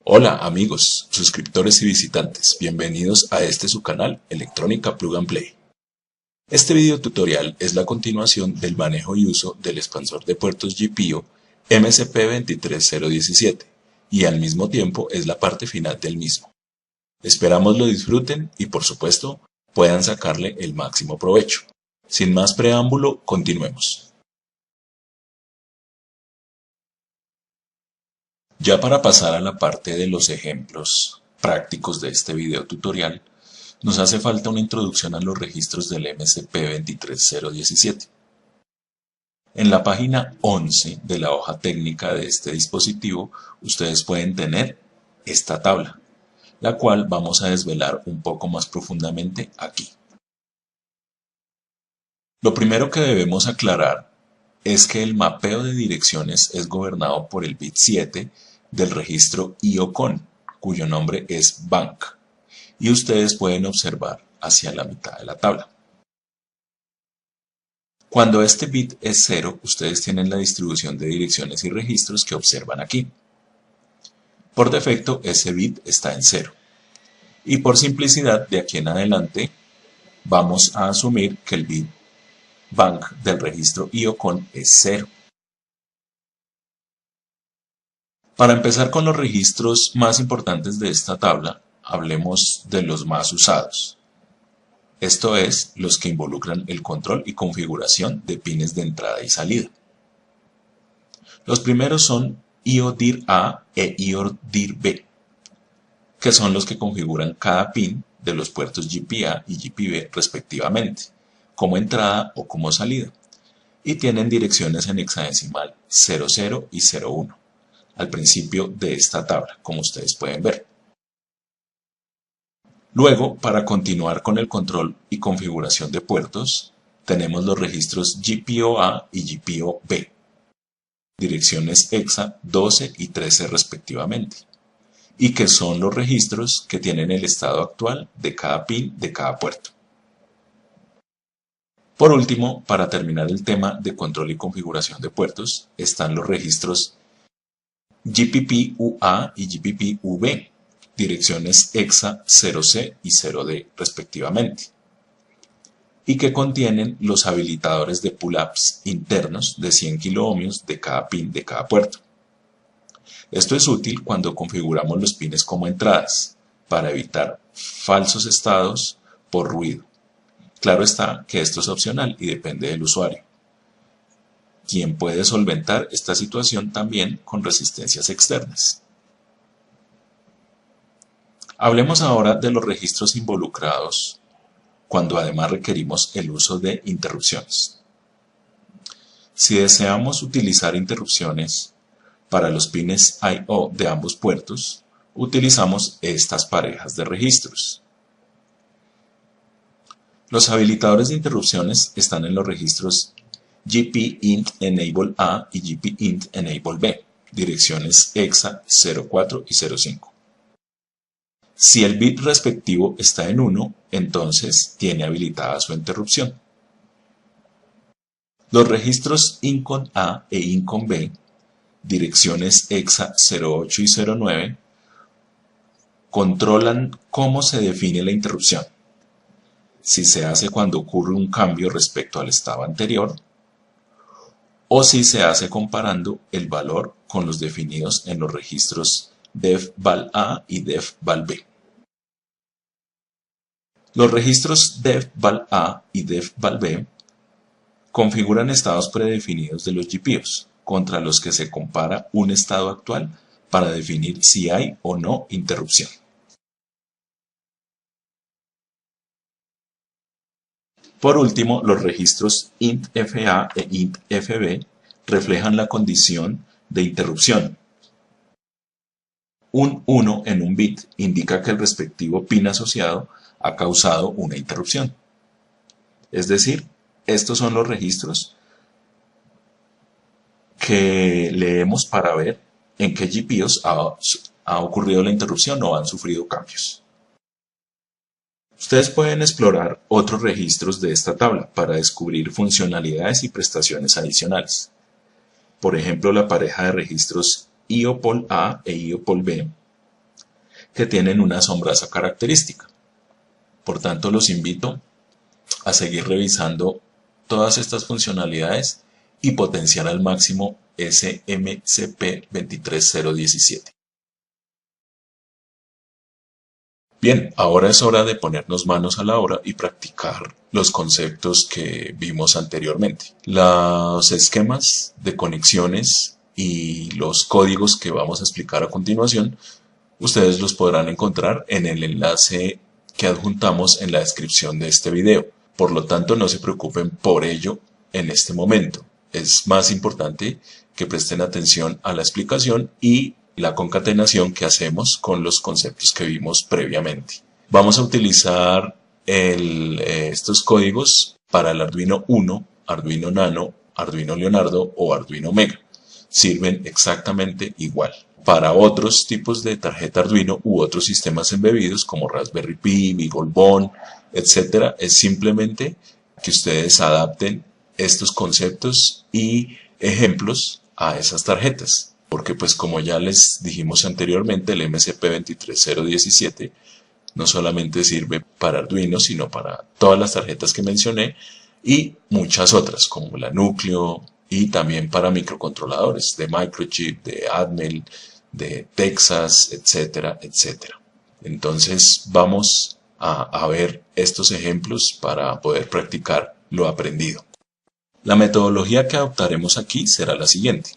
Hola amigos, suscriptores y visitantes, bienvenidos a este su canal Electrónica Plug and Play. Este video tutorial es la continuación del manejo y uso del expansor de puertos GPIO MSP23017 y al mismo tiempo es la parte final del mismo. Esperamos lo disfruten y por supuesto puedan sacarle el máximo provecho. Sin más preámbulo, continuemos. Ya para pasar a la parte de los ejemplos prácticos de este video tutorial, nos hace falta una introducción a los registros del MSP23017. En la página 11 de la hoja técnica de este dispositivo, ustedes pueden tener esta tabla, la cual vamos a desvelar un poco más profundamente aquí. Lo primero que debemos aclarar es que el mapeo de direcciones es gobernado por el bit 7 del registro IOCON, cuyo nombre es Bank, y ustedes pueden observar hacia la mitad de la tabla. Cuando este bit es 0, ustedes tienen la distribución de direcciones y registros que observan aquí. Por defecto, ese bit está en 0. Y por simplicidad, de aquí en adelante, vamos a asumir que el bit Bank del registro IOCON es 0. Para empezar con los registros más importantes de esta tabla, hablemos de los más usados. Esto es, los que involucran el control y configuración de pines de entrada y salida. Los primeros son IODIR A e IODIR B, que son los que configuran cada pin de los puertos GPA y GPB respectivamente, como entrada o como salida, y tienen direcciones en hexadecimal 00 y 01. Al principio de esta tabla, como ustedes pueden ver. Luego, para continuar con el control y configuración de puertos, tenemos los registros GPIO-A y GPIO-B, direcciones hexa 12 y 13 respectivamente, y que son los registros que tienen el estado actual de cada pin de cada puerto. Por último, para terminar el tema de control y configuración de puertos, están los registros GPP-UA y GPP-UB, direcciones hexa 0C y 0D respectivamente, y que contienen los habilitadores de pull-ups internos de 100 kiloohmios de cada pin de cada puerto. Esto es útil cuando configuramos los pines como entradas, para evitar falsos estados por ruido. Claro está que esto es opcional y depende del usuario, quien puede solventar esta situación también con resistencias externas. Hablemos ahora de los registros involucrados cuando además requerimos el uso de interrupciones. Si deseamos utilizar interrupciones para los pines I/O de ambos puertos, utilizamos estas parejas de registros. Los habilitadores de interrupciones están en los registros GPINT Enable A y GPINT Enable B, direcciones hexa 04 y 05. Si el bit respectivo está en 1, entonces tiene habilitada su interrupción. Los registros INCON A e INCON B, direcciones hexa 08 y 09, controlan cómo se define la interrupción. Si se hace cuando ocurre un cambio respecto al estado anterior, o si se hace comparando el valor con los definidos en los registros DEF-VAL-A y DEF-VAL-B. Los registros DEF-VAL-A y DEF-VAL-B configuran estados predefinidos de los GPIOs, contra los que se compara un estado actual para definir si hay o no interrupción. Por último, los registros INT-FA e INT-FB reflejan la condición de interrupción. Un 1 en un bit indica que el respectivo pin asociado ha causado una interrupción. Es decir, estos son los registros que leemos para ver en qué GPIOs ha ocurrido la interrupción o han sufrido cambios. Ustedes pueden explorar otros registros de esta tabla para descubrir funcionalidades y prestaciones adicionales. Por ejemplo, la pareja de registros IOPOL-A e IOPOL-B que tienen una asombrosa característica. Por tanto, los invito a seguir revisando todas estas funcionalidades y potenciar al máximo ese MCP23017. Bien, ahora es hora de ponernos manos a la obra y practicar los conceptos que vimos anteriormente. Los esquemas de conexiones y los códigos que vamos a explicar a continuación, ustedes los podrán encontrar en el enlace que adjuntamos en la descripción de este video. Por lo tanto, no se preocupen por ello en este momento. Es más importante que presten atención a la explicación y la concatenación que hacemos con los conceptos que vimos previamente. Vamos a utilizar estos códigos para el Arduino Uno, Arduino Nano, Arduino Leonardo o Arduino Mega. Sirven exactamente igual. Para otros tipos de tarjeta Arduino u otros sistemas embebidos como Raspberry Pi, BeagleBone, etc., es simplemente que ustedes adapten estos conceptos y ejemplos a esas tarjetas. Porque pues como ya les dijimos anteriormente, el MCP23017 no solamente sirve para Arduino, sino para todas las tarjetas que mencioné y muchas otras, como la Núcleo y también para microcontroladores de Microchip, de Atmel, de Texas, etcétera, etcétera. Entonces vamos a ver estos ejemplos para poder practicar lo aprendido. La metodología que adoptaremos aquí será la siguiente.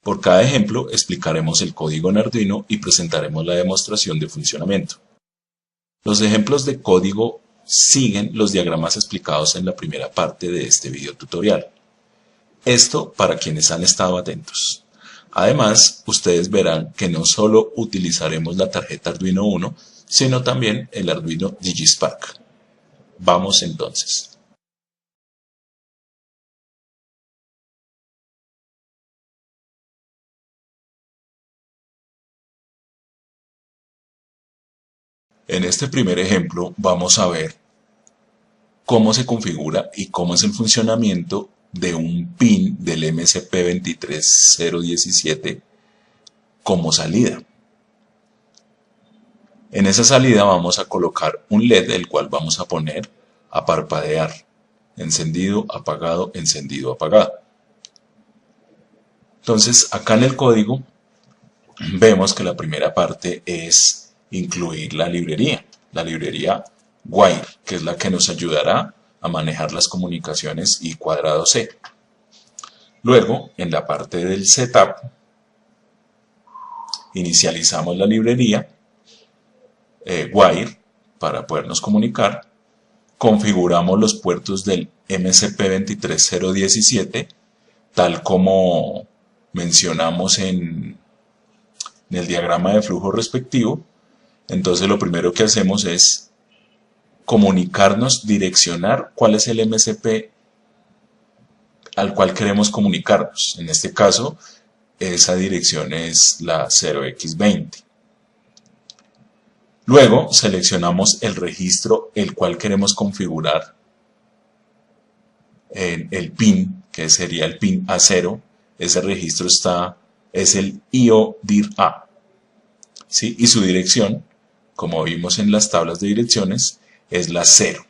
Por cada ejemplo explicaremos el código en Arduino y presentaremos la demostración de funcionamiento. Los ejemplos de código siguen los diagramas explicados en la primera parte de este video tutorial. Esto para quienes han estado atentos. Además, ustedes verán que no solo utilizaremos la tarjeta Arduino Uno, sino también el Arduino DigiSpark. Vamos entonces. En este primer ejemplo vamos a ver cómo se configura y cómo es el funcionamiento de un pin del MCP23017 como salida. En esa salida vamos a colocar un LED, el cual vamos a poner a parpadear. Encendido, apagado, encendido, apagado. Entonces, acá en el código vemos que la primera parte es incluir la librería Wire, que es la que nos ayudará a manejar las comunicaciones y cuadrado C. Luego, en la parte del setup, inicializamos la librería Wire para podernos comunicar, configuramos los puertos del MCP23017, tal como mencionamos en el diagrama de flujo respectivo. Entonces lo primero que hacemos es comunicarnos, direccionar cuál es el MCP al cual queremos comunicarnos. En este caso, esa dirección es la 0x20. Luego seleccionamos el registro el cual queremos configurar en el pin, que sería el pin A0. Ese registro es el IO-DIR-A, ¿sí? Y su dirección, como vimos en las tablas de direcciones, es la 0.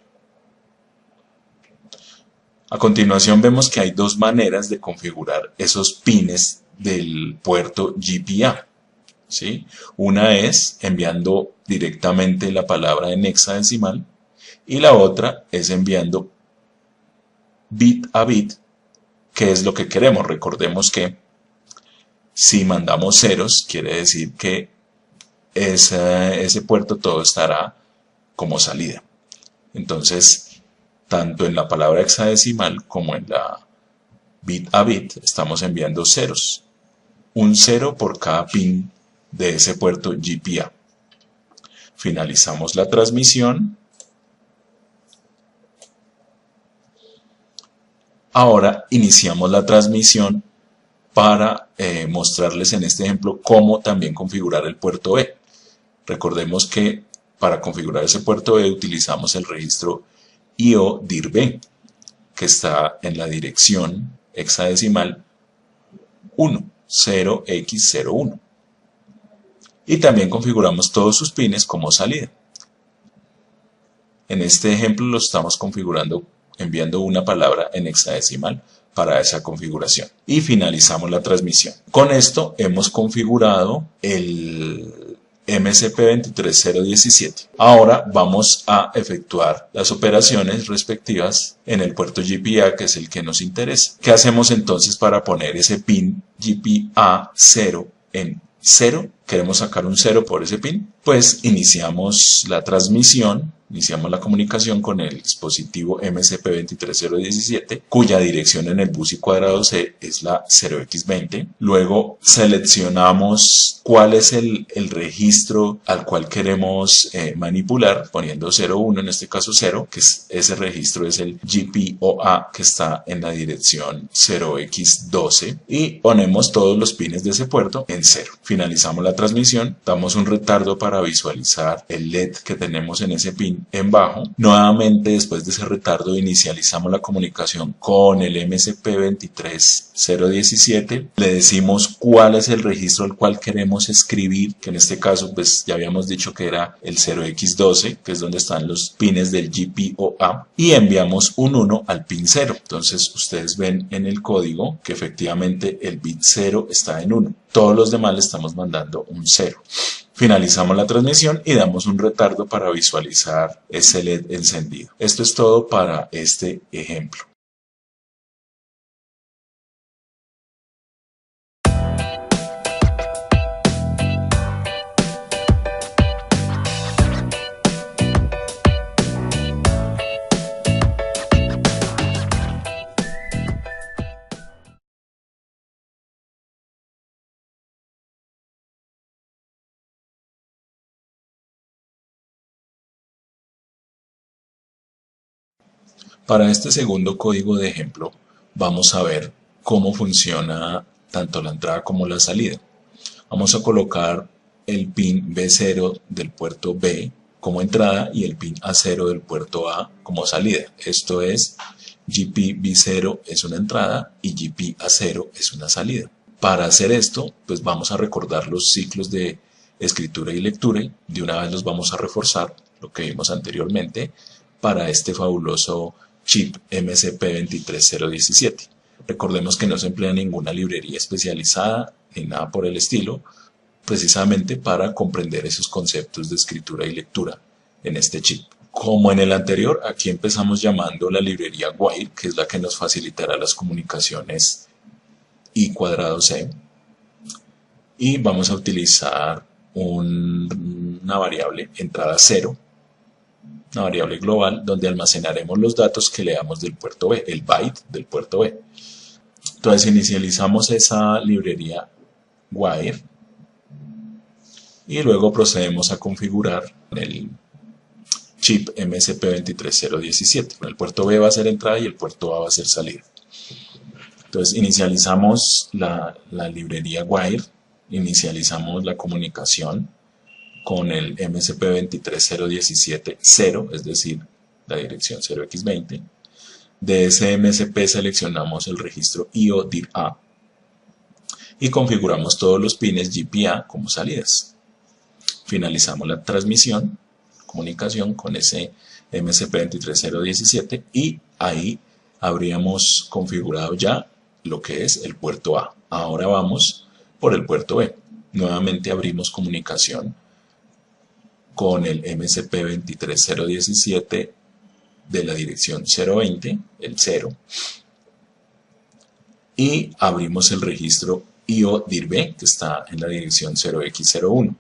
A continuación vemos que hay dos maneras de configurar esos pines del puerto GPA, ¿sí? Una es enviando directamente la palabra en hexadecimal y la otra es enviando bit a bit, que es lo que queremos. Recordemos que si mandamos ceros, quiere decir que ese puerto todo estará como salida. Entonces, tanto en la palabra hexadecimal como en la bit a bit estamos enviando ceros. Un 0 por cada pin de ese puerto GPA. Finalizamos la transmisión. Ahora iniciamos la transmisión para mostrarles en este ejemplo cómo también configurar el puerto E. Recordemos que para configurar ese puerto E utilizamos el registro IO-DIR-B, que está en la dirección hexadecimal 1, 0x01. y también configuramos todos sus pines como salida. En este ejemplo lo estamos configurando enviando una palabra en hexadecimal para esa configuración. Y finalizamos la transmisión. Con esto hemos configurado el MSP23017. Ahora vamos a efectuar las operaciones respectivas en el puerto GPA, que es el que nos interesa. ¿Qué hacemos entonces para poner ese pin GPA 0 en 0? ¿Queremos sacar un 0 por ese pin? Pues iniciamos la transmisión, iniciamos la comunicación con el dispositivo MSP23017, cuya dirección en el bus y cuadrado C es la 0x20. Luego seleccionamos cuál es el registro al cual queremos manipular, poniendo 01, en este caso 0, que ese registro es el GPOA, que está en la dirección 0x12, y ponemos todos los pines de ese puerto en 0. Finalizamos la transmisión, damos un retardo para visualizar el LED que tenemos en ese pin en bajo. Nuevamente, después de ese retardo, inicializamos la comunicación con el MSP23017. Le decimos cuál es el registro al cual queremos escribir, que en este caso pues ya habíamos dicho que era el 0x12, que es donde están los pines del GPOA, y enviamos un 1 al pin 0. Entonces ustedes ven en el código que efectivamente el bit 0 está en 1. Todos los demás le estamos mandando un 0. Finalizamos la transmisión y damos un retardo para visualizar ese LED encendido. Esto es todo para este ejemplo. Para este segundo código de ejemplo, vamos a ver cómo funciona tanto la entrada como la salida. Vamos a colocar el pin B0 del puerto B como entrada y el pin A0 del puerto A como salida. Esto es, GP-B0 es una entrada y GP-A0 es una salida. Para hacer esto, pues vamos a recordar los ciclos de escritura y lectura. De una vez los vamos a reforzar, lo que vimos anteriormente, para este fabuloso chip MSP23017. Recordemos que no se emplea ninguna librería especializada ni nada por el estilo, precisamente para comprender esos conceptos de escritura y lectura en este chip. Como en el anterior, aquí empezamos llamando la librería Wire, que es la que nos facilitará las comunicaciones I cuadrado C, y vamos a utilizar una variable entrada 0, una variable global donde almacenaremos los datos que leamos del puerto B, el byte del puerto B. Entonces inicializamos esa librería Wire y luego procedemos a configurar el chip MSP23017. El puerto B va a ser entrada y el puerto A va a ser salida. Entonces inicializamos la librería Wire, inicializamos la comunicación con el MSP23017 0, es decir, la dirección 0x20. De ese MSP seleccionamos el registro IO-DIR-A y configuramos todos los pines GPA como salidas. Finalizamos la transmisión, comunicación con ese MSP23017 y ahí habríamos configurado ya lo que es el puerto A. Ahora vamos por el puerto B. Nuevamente abrimos comunicación con el MSP23017 de la dirección 020, el 0, y abrimos el registro IO-DIR-B que está en la dirección 0x01.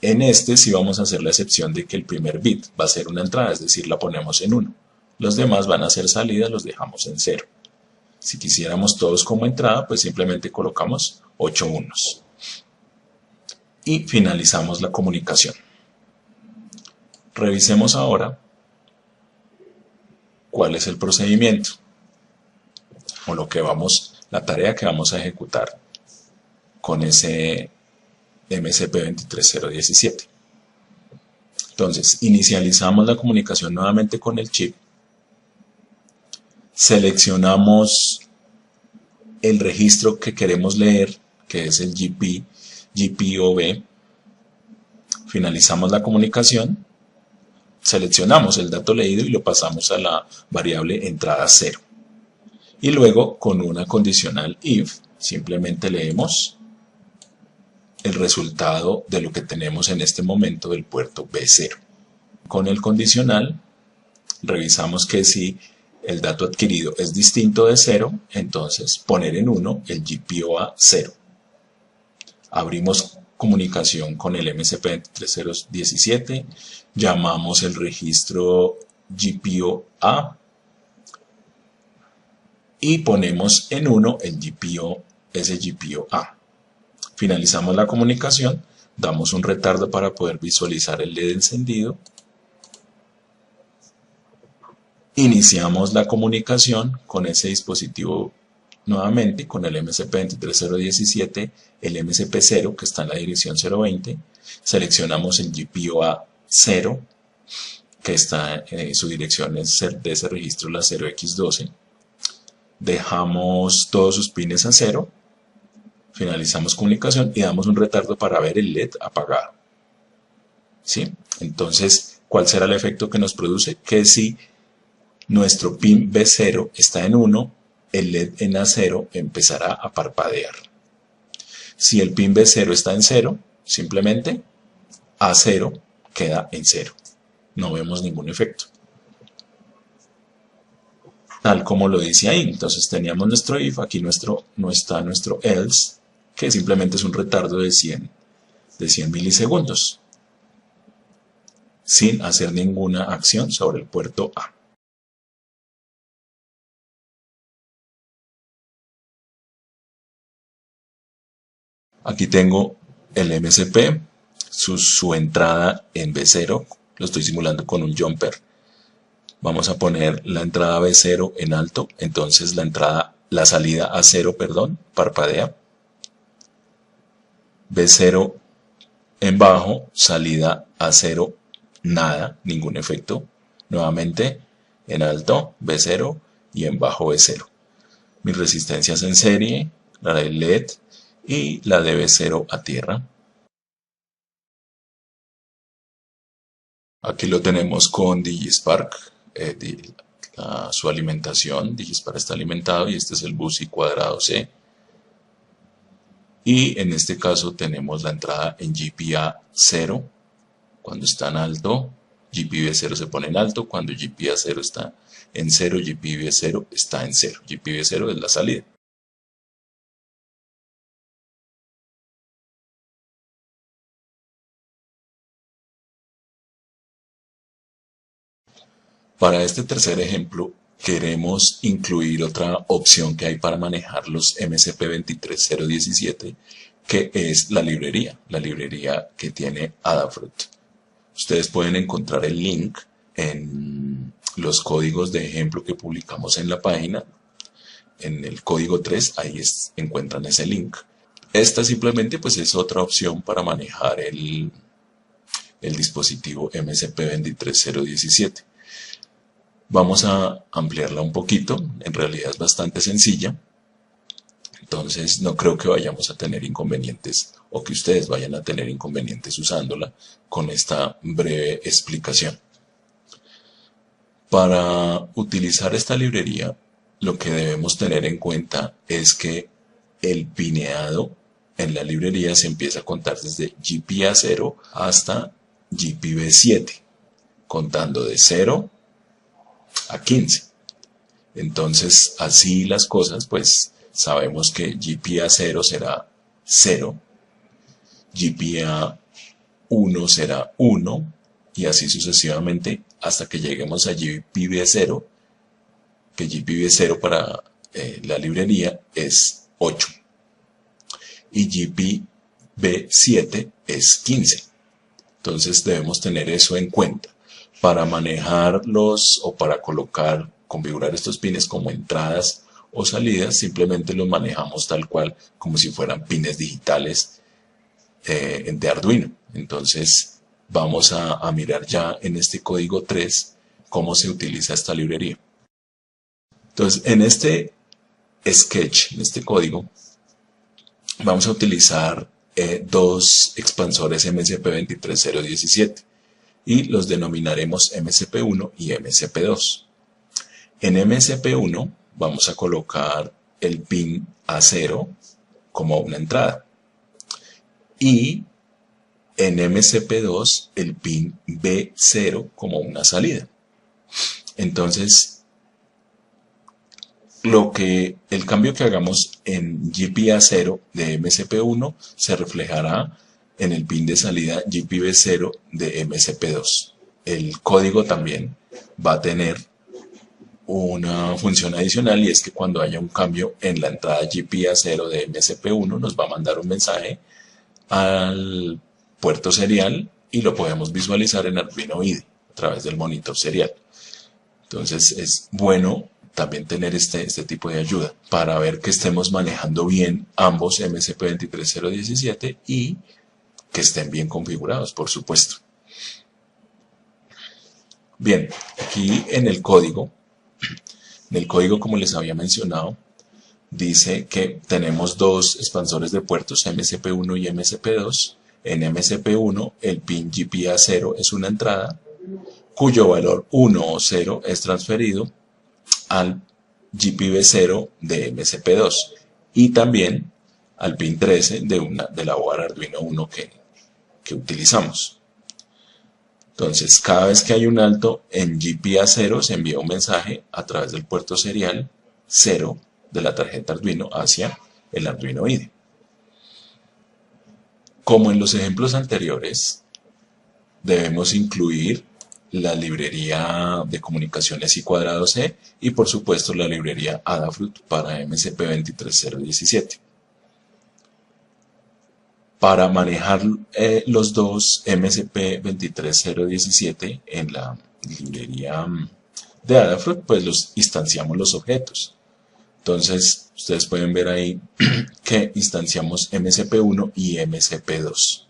En este sí vamos a hacer la excepción de que el primer bit va a ser una entrada, es decir, la ponemos en 1. Los demás van a ser salidas, los dejamos en 0. Si quisiéramos todos como entrada, pues simplemente colocamos 8 unos. Y finalizamos la comunicación. Revisemos ahora cuál es el procedimiento o la tarea que vamos a ejecutar con ese MSP23017. Entonces, inicializamos la comunicación nuevamente con el chip, seleccionamos el registro que queremos leer, que es el GPOB, Finalizamos la comunicación, seleccionamos el dato leído y lo pasamos a la variable entrada 0. Y luego, con una condicional if, simplemente leemos el resultado de lo que tenemos en este momento del puerto B0. Con el condicional, revisamos que si el dato adquirido es distinto de 0, entonces poner en 1 el GPOA 0. Abrimos comunicación con el MSP23017, llamamos el registro GPOA y ponemos en 1 el ese GPOA. Finalizamos la comunicación, damos un retardo para poder visualizar el LED encendido. Iniciamos la comunicación con ese dispositivo nuevamente, con el MSP23017, el MSP0 que está en la dirección 020. Seleccionamos el GPOA 0, que está en su dirección de ese registro, la 0x12. Dejamos todos sus pines a 0. Finalizamos comunicación y damos un retardo para ver el LED apagado. ¿Sí? Entonces, ¿cuál será el efecto que nos produce? Que si nuestro pin B0 está en 1, el LED en A0 empezará a parpadear. Si el pin B0 está en 0, simplemente A0 queda en 0. No vemos ningún efecto. Tal como lo dice ahí. Entonces teníamos nuestro if, aquí no está nuestro else, que simplemente es un retardo de 100 milisegundos, sin hacer ninguna acción sobre el puerto A. Aquí tengo el MSP, su entrada en B0, lo estoy simulando con un jumper. Vamos a poner la entrada B0 en alto, entonces la salida A0, parpadea. B0 en bajo, salida A0, nada, ningún efecto. Nuevamente, en alto, B0 y en bajo, B0. Mis resistencias en serie, la del LED y la de B0 a tierra. Aquí lo tenemos con DigiSpark, su alimentación. DigiSpark está alimentado y este es el BUSI cuadrado C. Y en este caso tenemos la entrada en GPA 0. Cuando está en alto, GPB0 se pone en alto. Cuando GPA 0 está en 0, GPB0 está en 0. GPB0 es la salida. Para este tercer ejemplo, queremos incluir otra opción que hay para manejar los MSP23017, que es la librería que tiene Adafruit. Ustedes pueden encontrar el link en los códigos de ejemplo que publicamos en la página. En el código 3, ahí encuentran ese link. Esta simplemente pues es otra opción para manejar el dispositivo MSP23017. Vamos a ampliarla un poquito, en realidad es bastante sencilla, entonces no creo que vayamos a tener inconvenientes o que ustedes vayan a tener inconvenientes usándola con esta breve explicación. Para utilizar esta librería, lo que debemos tener en cuenta es que el pineado en la librería se empieza a contar desde GPA0 hasta GPB7, contando de 0 a 15. Entonces, así las cosas, pues sabemos que GPA0 será 0, GPA1 será 1 y así sucesivamente hasta que lleguemos a GPB0, que GPB0 para la librería es 8 y GPB7 es 15. Entonces debemos tener eso en cuenta. Para manejarlos o para configurar estos pines como entradas o salidas, simplemente los manejamos tal cual como si fueran pines digitales de Arduino. Entonces vamos a mirar ya en este código 3 cómo se utiliza esta librería. Entonces en este sketch, en este código, vamos a utilizar dos expansores MSP23017 y los denominaremos MSP1 y MSP2. En MSP1 vamos a colocar el pin A0 como una entrada y en MSP2 el pin B0 como una salida. Entonces, el cambio que hagamos en GPA0 de MSP1 se reflejará en el pin de salida GPB0 de MSP2. El código también va a tener una función adicional y es que cuando haya un cambio en la entrada GPA0 de MSP1 nos va a mandar un mensaje al puerto serial y lo podemos visualizar en Arduino IDE a través del monitor serial. Entonces es bueno también tener este tipo de ayuda para ver que estemos manejando bien ambos MSP23017 y que estén bien configurados, por supuesto. Bien, aquí en el código, como les había mencionado, dice que tenemos dos expansores de puertos, MSP1 y MSP2. En MSP1 el pin GPA0 es una entrada cuyo valor 1 o 0 es transferido al GPB0 de MSP2 y también al pin 13 de la board Arduino 1 que utilizamos. Entonces, cada vez que hay un alto en GPA0 se envía un mensaje a través del puerto serial 0 de la tarjeta Arduino hacia el Arduino IDE. Como en los ejemplos anteriores, debemos incluir la librería de comunicaciones I²C y por supuesto la librería Adafruit para MSP23017. Para manejar los dos MSP23017 en la librería de Adafruit, pues instanciamos los objetos. Entonces, ustedes pueden ver ahí que instanciamos MSP1 y MSP2.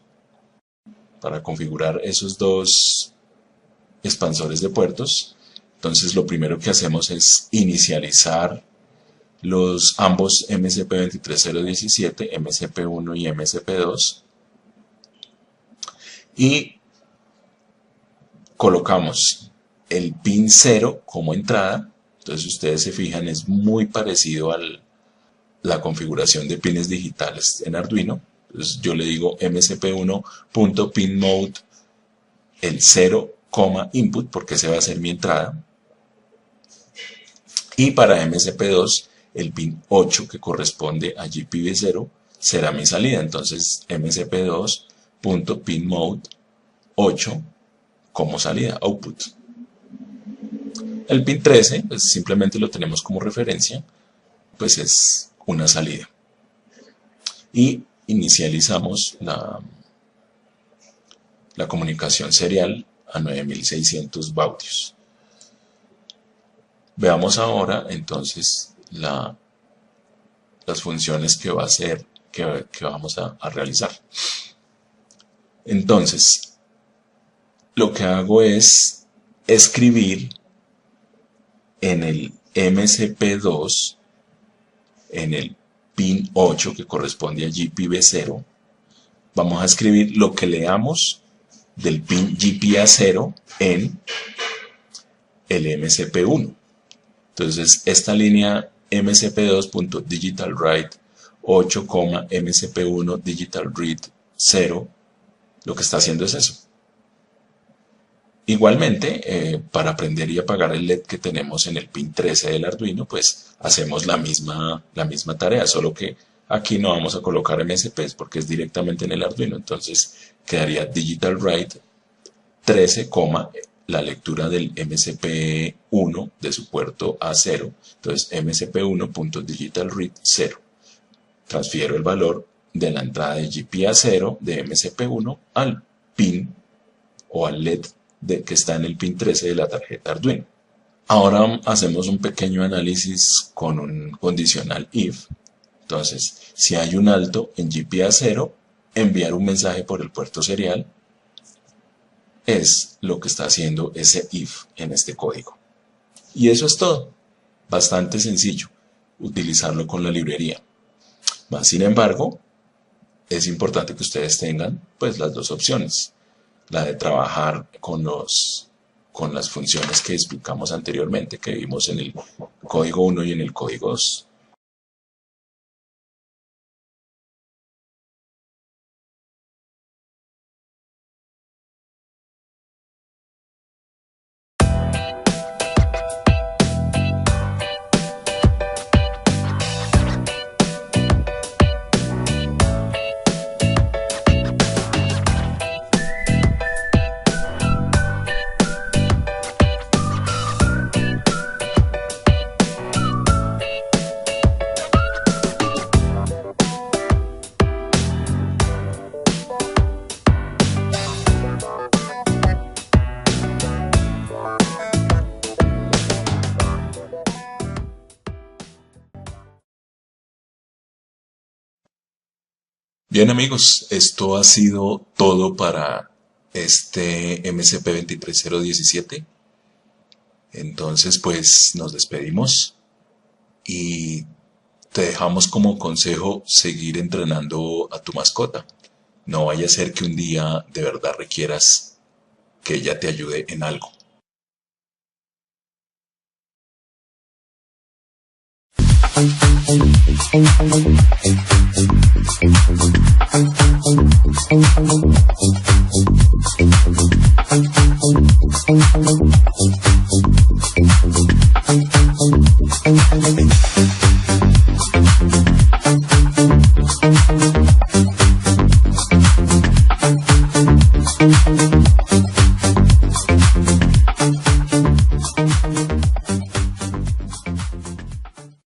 Para configurar esos dos expansores de puertos, entonces lo primero que hacemos es inicializar ambos MSP23017, MSP1 y MSP2, y colocamos el pin 0 como entrada. Entonces ustedes se fijan, es muy parecido a la configuración de pines digitales en Arduino. Entonces yo le digo msp1.pinMode el 0, input, porque ese va a ser mi entrada. Y para MSP2 el pin 8 que corresponde a GPB0 será mi salida. Entonces msp2.pinMode 8 como salida, output. El pin 13, pues simplemente lo tenemos como referencia, pues es una salida. Y inicializamos la comunicación serial a 9600 baudios. Veamos ahora entonces las funciones que vamos a realizar. Entonces, lo que hago es escribir en el MSP2, en el pin 8 que corresponde a GPB0, vamos a escribir lo que leamos del pin GPA0 en el MSP1. Entonces, esta línea MSP2.digitalWrite 8, MSP1 digitalRead 0, lo que está haciendo es eso. Igualmente, para aprender y apagar el LED que tenemos en el pin 13 del Arduino, pues hacemos la misma tarea, solo que aquí no vamos a colocar MSPs porque es directamente en el Arduino. Entonces quedaría digitalWrite 13, la lectura del MSP1 de su puerto A0. Entonces MSP1.digitalRead 0. Transfiero el valor de la entrada de GPA0 de MSP1 al pin o al LED que está en el pin 13 de la tarjeta Arduino. Ahora hacemos un pequeño análisis con un condicional if. Entonces, si hay un alto en GPA0, enviar un mensaje por el puerto serial es lo que está haciendo ese if en este código. Y eso es todo. Bastante sencillo utilizarlo con la librería. Sin embargo, es importante que ustedes tengan pues las dos opciones, la de trabajar con las funciones que explicamos anteriormente, que vimos en el código 1 y en el código 2. Bien amigos, esto ha sido todo para este MCP 23017. Entonces pues nos despedimos y te dejamos como consejo seguir entrenando a tu mascota. No vaya a ser que un día de verdad requieras que ella te ayude en algo.